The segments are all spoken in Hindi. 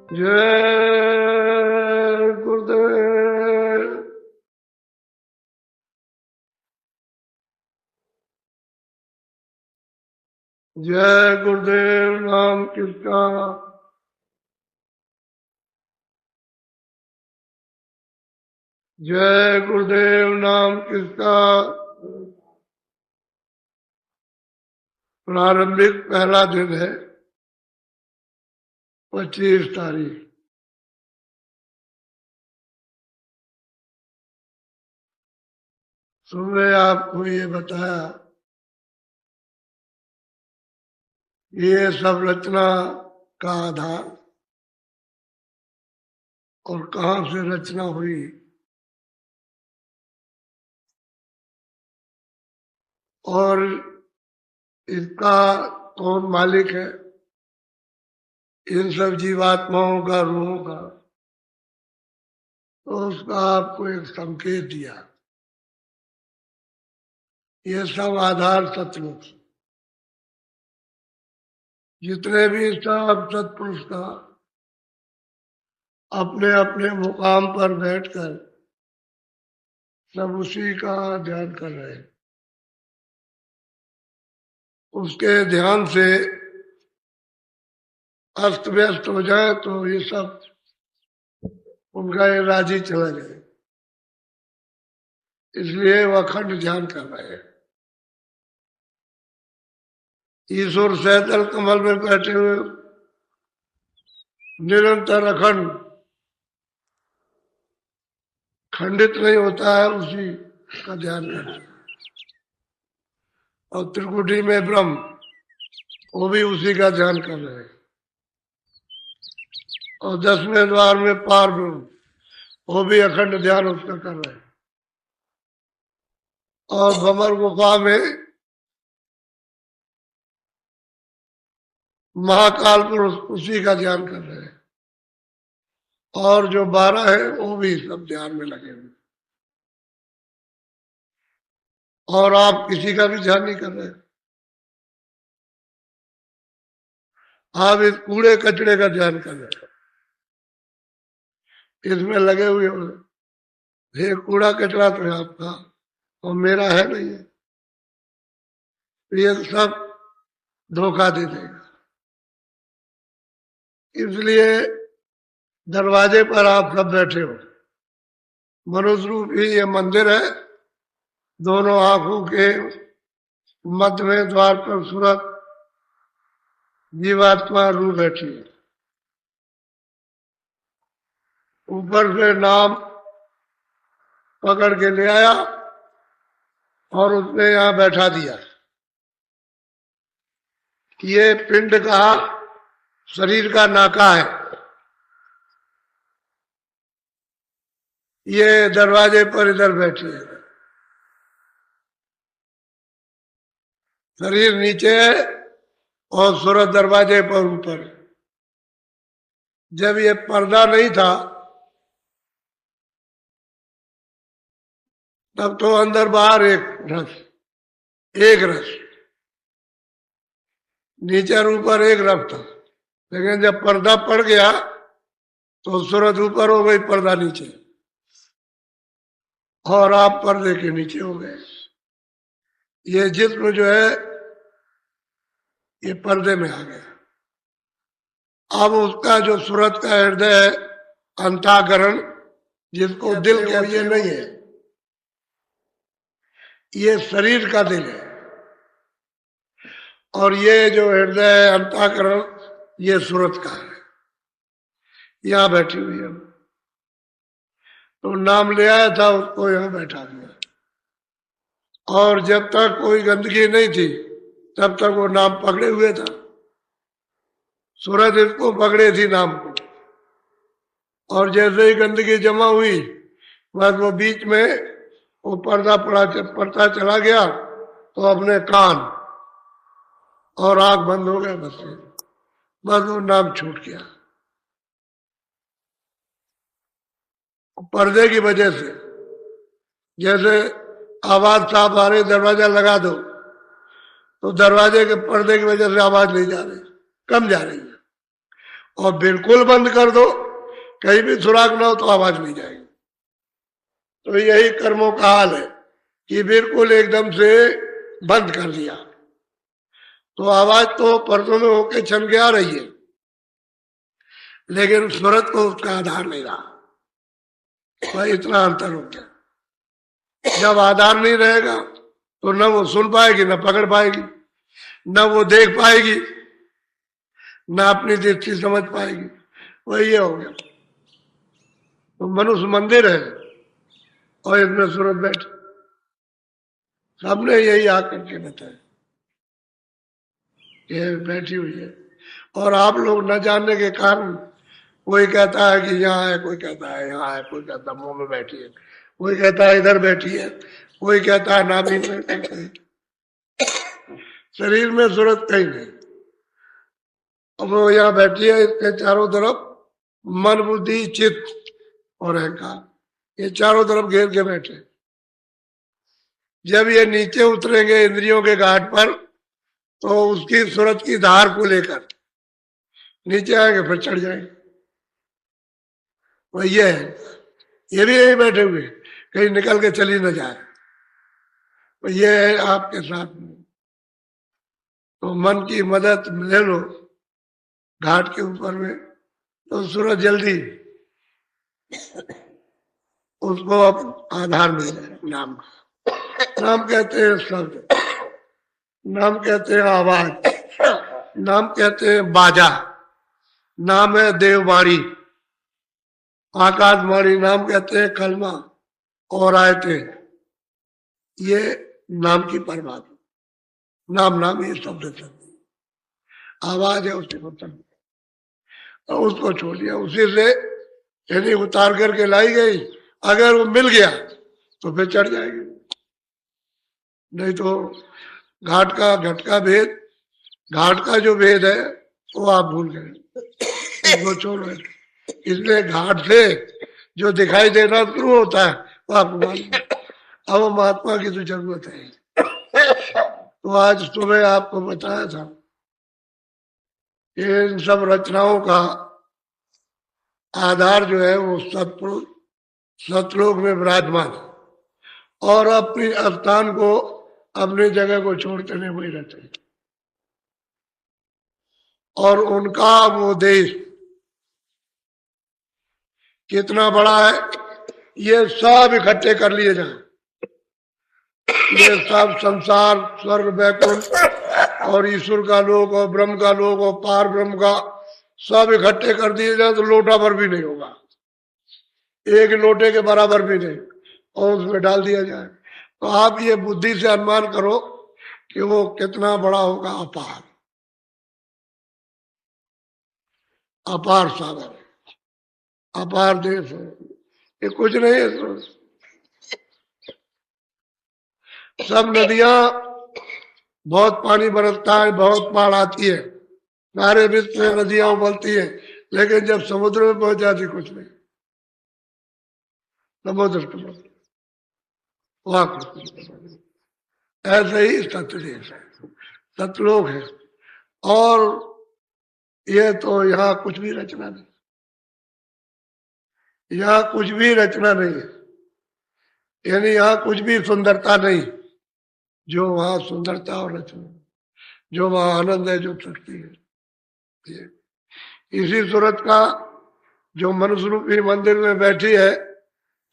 जय गुरुदेव। जय गुरुदेव नाम किसका, जय गुरुदेव नाम किसका। प्रारंभिक पहला दिन है 25 तारीख। सुबह आपको ये बताया ये सब रचना का आधार और कहाँ से रचना हुई और इसका कौन मालिक है, इन सब जीवात्माओं का, रूहों का, तो उसका आपको एक संकेत दिया। ये सब आधार सतलोक, जितने भी सब सत्पुरुष का अपने अपने मुकाम पर बैठकर सब उसी का ध्यान कर रहे हैं। उसके ध्यान से अस्त व्यस्त हो जाए तो ये सब उनका ये राजी चला जाए, इसलिए वह अखंड ध्यान कर रहे हैं। ईश्वर सहतल कमल में बैठे हुए निरंतर अखंड खंडित नहीं होता है, उसी का ध्यान करते हैं। और त्रिकुटी में ब्रह्म, वो भी उसी का ध्यान कर रहे हैं। और 10वें द्वार में पार ब्रह्म, वो भी अखंड ध्यान उसका कर रहे हैं। और भंवर गुफा में महाकाल पुरुष उसी का ध्यान कर रहे हैं। और जो 12 है वो भी सब ध्यान में लगे हुए। और आप किसी का भी ध्यान नहीं कर रहे, आप इस कूड़े कचड़े का ध्यान कर रहे हैं, इसमें लगे हुए हो। ये कूड़ा कचरा तो है आपका और मेरा है नहीं है, ये सब धोखा दे देगा। इसलिए दरवाजे पर आप सब बैठे हो। मनुष्य रूप ही ये मंदिर है, दोनों आंखों के मध्य में द्वार पर सूरत जीवात्मा रू बैठी है। ऊपर से नाम पकड़ के ले आया और उसने यहां बैठा दिया। ये पिंड का शरीर का नाका है। ये दरवाजे पर इधर बैठी है, शरीर नीचे है और सूरत दरवाजे पर ऊपर। जब ये पर्दा नहीं था तब तो अंदर बाहर एक रस, नीचे और ऊपर एक रस था। लेकिन जब पर्दा पड़ गया तो सूरत ऊपर हो गई, पर्दा नीचे, और आप पर्दे के नीचे हो गए। ये जिस्म जो है ये पर्दे में आ गया। अब उसका जो सूरत का हृदय है, अंतःकरण, जिसको दिल कहते, ये नहीं है, ये शरीर का दिल है। और ये जो हृदय है, अंतःकरण, ये सूरत का है। यहां बैठी हुई है, तो नाम ले आया था, उसको यहां बैठा दिया। और जब तक कोई गंदगी नहीं थी तब तक वो नाम पकड़े हुए था। सूरत इसको पकड़े थी नाम को। और जैसे ही गंदगी जमा हुई बस वो बीच में वो पर्दा पड़ता चला गया, तो अपने कान और आंख बंद हो गया, बस वो नाम छूट गया। पर्दे की वजह से, जैसे आवाज साफ आ रही, दरवाजा लगा दो तो दरवाजे के पर्दे की वजह से आवाज नहीं जा रही, कम जा रही है। और बिल्कुल बंद कर दो, कहीं भी सुराग ना हो तो आवाज नहीं जाएगी। तो यही कर्मों का हाल है कि बिल्कुल एकदम से बंद कर दिया तो आवाज तो पर्दों में होके छन के आ रही है, लेकिन सूरत को उसका आधार नहीं रहा। तो इतना अंतर हो गया। जब आधार नहीं रहेगा तो न वो सुन पाएगी, न पकड़ पाएगी, न वो देख पाएगी, न अपनी दृष्टि समझ पाएगी। वही ये हो गया। तो मनुष्य मंदिर है और इसमें सूरत बैठी, सबने यही आकर के बताया ये बैठी हुई है। और आप लोग न जानने के कारण कोई कहता है कि यहाँ है, कोई कहता है यहाँ है, कोई कहता है मुंह में बैठी है, कोई कहता है इधर बैठी है, कोई कहता है नाभि में कहीं। शरीर में सूरत कहीं नहीं। अब वो यहाँ बैठी है, इसके चारों तरफ मन बुद्धि चित्त और अहंकार ये चारों तरफ घेर के बैठे। जब ये नीचे उतरेंगे इंद्रियों के घाट पर तो उसकी सूरत की धार को लेकर नीचे आएंगे, फिर चढ़ जाएंगे। वही ये है, ये भी यही बैठे हुए कहीं निकल के चली न जाए। तो ये है आपके साथ में। तो मन की मदद ले लो घाट के ऊपर में तो सूरज जल्दी उसको अब आधार मिल जाए। नाम नाम कहते हैं शब्द, नाम कहते हैं आवाज, नाम कहते हैं बाजा, नाम है देववाणी, आकाशवाणी, नाम कहते हैं कलमा और आयते। ये नाम की परमात्मा, नाम नाम ये शब्द आवाज है उसके मतलब, और उसको छोड़ दिया। उसी से यानी उतार करके लाई गई, अगर वो मिल गया तो फिर चढ़ जाएगी, नहीं तो घाट का घट का भेद, घाट का जो भेद है वो आप भूल गए, वो छोड़ो। इसलिए घाट से जो दिखाई देना शुरू होता है वो आपको मालूम। अब महात्मा की तो जरूरत है। तो आज सुबह आपको बताया था इन सब रचनाओं का आधार जो है वो सतलोक में विराजमान और अपनी स्थान को अपनी जगह को छोड़ते नहीं वही रहते हैं। और उनका वो देश कितना बड़ा है, ये सब इकट्ठे कर लिए जाए। ये सब संसार, स्वर्ग, वैकुंठ और ईश्वर का लोक और ब्रह्म का लोक और पार ब्रह्म का सब इकट्ठे कर दिए जाए तो लोटा भर भी नहीं होगा, एक लोटे के बराबर भी नहीं, और उसमें डाल दिया जाए तो आप ये बुद्धि से अनुमान करो कि वो कितना बड़ा होगा। अपार अपार सागर है, अपार देश है, ये कुछ नहीं है। सब नदियां बहुत पानी बरसता है, बहुत बाढ़ आती है, सारे विश्व में नदियां उबलती है, लेकिन जब समुद्र में पहुंच जाती कुछ नहीं। समुद्र वहां कुछ ऐसे ही सतदेश है, सतलोक है। और ये तो यहाँ कुछ भी रचना नहीं, यहाँ कुछ भी रचना नहीं है, यानी यहाँ कुछ भी सुंदरता नहीं जो वहां सुंदरता और रचना, जो वहां आनंद है, जो शक्ति है। इसी सूरत का जो मनुष्य रूपी मंदिर में बैठी है,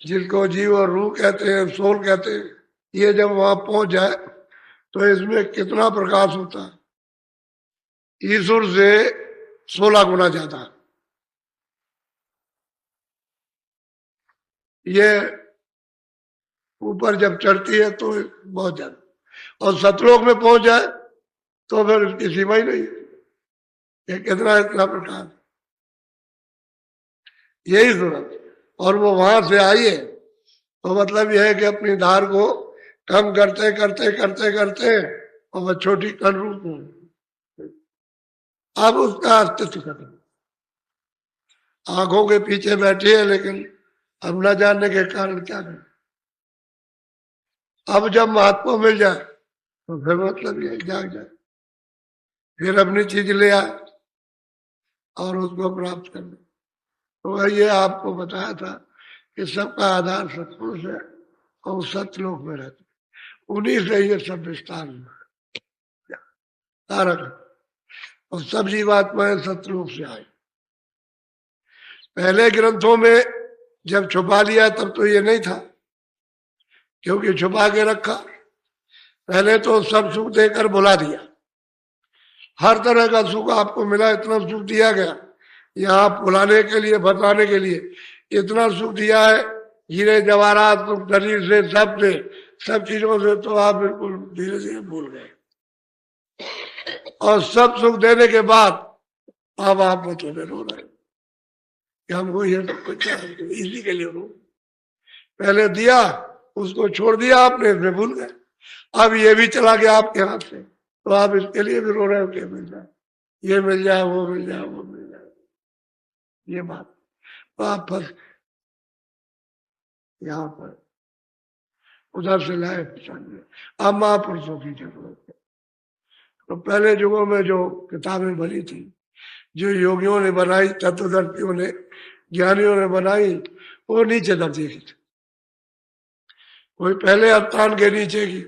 जिसको जीव और रूह कहते हैं, सोल कहते हैं, ये जब वहां पहुंच जाए तो इसमें कितना प्रकाश होता है, ईश्वर से 16 गुना ज्यादा। ये ऊपर जब चढ़ती है तो बहुत ज्यादा, और सतलोक में पहुंच जाए तो फिर उसकी सीमा ही नहीं, ये कितना इतना प्रकाश, यही सूरत। और वो वहां से आई है तो मतलब यह है कि अपनी धार को कम करते करते करते करते और वह छोटी कण रूप में अब उसका अस्तित्व खत्म। आंखों के पीछे बैठी है लेकिन अब न जानने के कारण क्या करें। अब जब महात्मा मिल जाए तो फिर मतलब ये जाग जाए, फिर अपनी चीज ले आए, और उसको प्राप्त करना। तो ये आपको बताया था कि सबका आधार सत्पुरुष है और सत्यलोक में रहते, उन्हीं से ये सब विस्तार हुआ तारक। और सब जीवात्माएं सत्यलोक से आए। पहले ग्रंथों में जब छुपा लिया तब तो ये नहीं था, क्योंकि छुपा के रखा। पहले तो सब सुख देकर बुला दिया, हर तरह का सुख आपको मिला, इतना सुख दिया गया यहाँ बुलाने के लिए, बताने के लिए इतना सुख दिया है, हीरे जवाहरात शरीर से, सब चीजों से तो आप बिल्कुल धीरे धीरे भूल गए। और सब सुख देने के बाद अब आप बच्चों में रो रहे कि हमको ये सब कुछ इसी के लिए रो। पहले दिया, उसको छोड़ दिया आपने, इसमें भूल गए। अब ये भी चला गया आपके हाथ से, तो आप इसके लिए भी रो रहे हो कि मिल जाए, ये मिल जाए, वो मिल जाए, वो मिल जाए। ये बात तो आप फंस यहाँ पर, उधर से लाए चाहिए। अब महापुरुषों की जरूरत है। तो पहले युगों में जो किताबें बनी थी, जो योगियों ने बनाई, तत्वदर्शियों ने, ज्ञानियों ने बनाई, वो नीचे दर्जे की थी। कोई पहले स्थान के नीचे की,